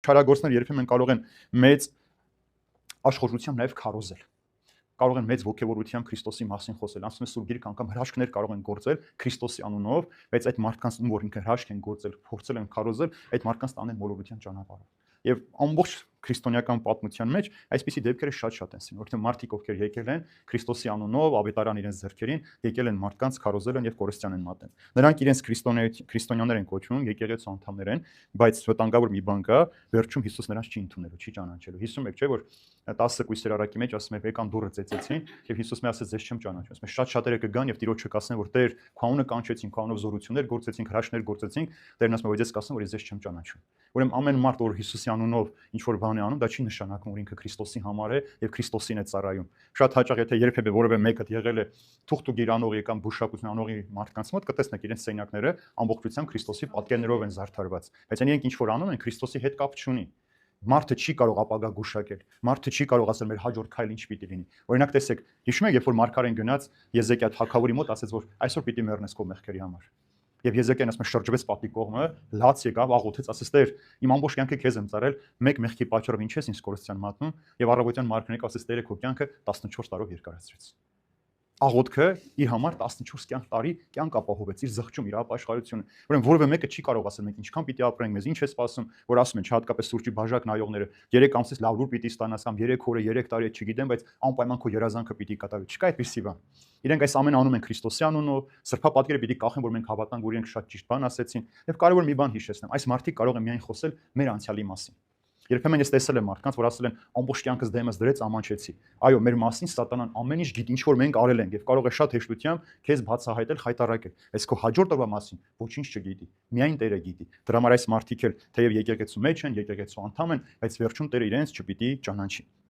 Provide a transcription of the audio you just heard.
Չարագործները երբեմն կարող են մեծ աշխորժությամբ նաև քարոզել, կարող են մեծ ոգևորությամբ Քրիստոսի մասին խոսել, ասում է Սուրբ Գիրքը անգամ հրաշքներ կարող են գործել Քրիստոսի անունով, բայց այդ մարդկանց ում որ ինքը հրաշք են գործել, փորձել են քարոզել, այդ մարդկանց տանեն մոլորության ճանապարհը։ Եվ ամբողջ քրիստոնեական պատմության մեջ այսպիսի դեպքերը շատ են սին, որտեղ մարդիկ ովքեր եկել են Քրիստոսի անունով, ավետարան իրենց ձեռքերին, եկել են մարդկանց քարոզել են եւ կորստյան են մատնել։ Նրանք իրենց քրիստոնյաներ են կոչվում, եկեղեցու անդամներ են, բայց վտանգավոր մի բան կա, վերջում Հիսուս նրանց չի ընդունելու, չի ճանաչելու։ 51 չէ որ 10 կույսեր առակի մեջ ասում է եկան դուռը ծեծեցին եւ Հիսուս մի ասեց ձեզ չեմ ճանաչում։ Ասում է շատ շատերը կգան եւ Տիրոջը կասեն որ Տեր քո անունը կանչեցին, քո անունով զորություններ գործեցինք, հրաշքներ գործեցինք, Տերն ասում է որ ես կասեմ որ ես ձեզ չեմ ճանաչում։ Ուրեմն ամեն մարդ որ Հիսուսի անունով ինչ որ բան է անում, դա չի նշանակում որ ինքը Քրիստոսի համար է եւ Քրիստոսին է ծառայում։ Շատ հաճախ եթե երբևէ որևէ մեկը եղել է թուղթ ու գիրանողի կամ բուժշակություն անողի մարդկանց մոտ, կտեսնեք իրենց սենյակները ամբողջությամբ Քրիստոսի պատկերներով են զարդարված։ Բայց այնինք ինչ որ անում են Քրիստոսի հետ կապ չունի։ Մարդը չի կարող ապագա գուշակել։ Մարդը չի կարող ասել մեր հաջորդ քայլը ինչ պիտի լինի։ Օրինակ տեսեք, հիշում եք, երբ որ Մարգարեն գնաց Եզեկիա թագավորի մոտ, ասեց որ այսօր պիտի մեռնես քո մեղքերի համար։ Եվ Եզեկիան ասում է շրջվեց պատի կողմը, լաց եկավ, աղոթեց, ասեց Տեր, իմ ամբողջ կյանքը քեզ եմ ծառայել, մեկ մեղքի պատճառով ինչ ես ինձ կորստյան մատնում, եւ առավոտյան Մարգարենը ասեց Տերը քո կյանքը 14 տարով երկարացրեց։ Աղոթքը իր համար 14 տարի կյանք ապահովեց, իր զղջում, իր ապաշխարությունը։ Ուրեմն որևէ մեկը չի կարող ասել մենք ինչքան պիտի ապրենք, մեզ ինչ է սպասում, որ ասում են հատկապես սուրճի բաժակ նայողները 3 ամսից լավ լուր պիտի ստանաս կամ 3 օրը, 3 տարի, չգիտեմ, բայց անպայման քո երազանքը պիտի կատարվի։ Չկա այդպիսի բան։ Իրենք այս ամեն անում են Քրիստոսի անունով, սրբապատկերը պիտի կախեն, որ մենք հավատանք, որ իրենք շատ ճիշտ բան ասեցին, եւ կարևոր մի բան հիշեցնեմ, այս մարդիկ կարող են միայն խոսել մեր անցյալի մասին։ Երբեմն ես տեսել եմ մարդկանց, որ ասել են ամբողջ կյանքս դեմս դրեց ամանչեցի։ Այո, մեր մասին սատանան ամեն ինչ գիտի, ինչ որ մենք արել ենք եւ կարող է շատ հեշտությամբ քեզ բացահայտել, խայտարակել։ Բայց քո հաջորդ օրվա մասին ոչինչ չգիտի։ Միայն Տերը գիտի։ Դրա համար այս մարդիկ էլ թեև եկեղեցու մեջ են, եկեղեցու անդամ են, բայց վերջում Տերը իրենց չպիտի ճանաչի։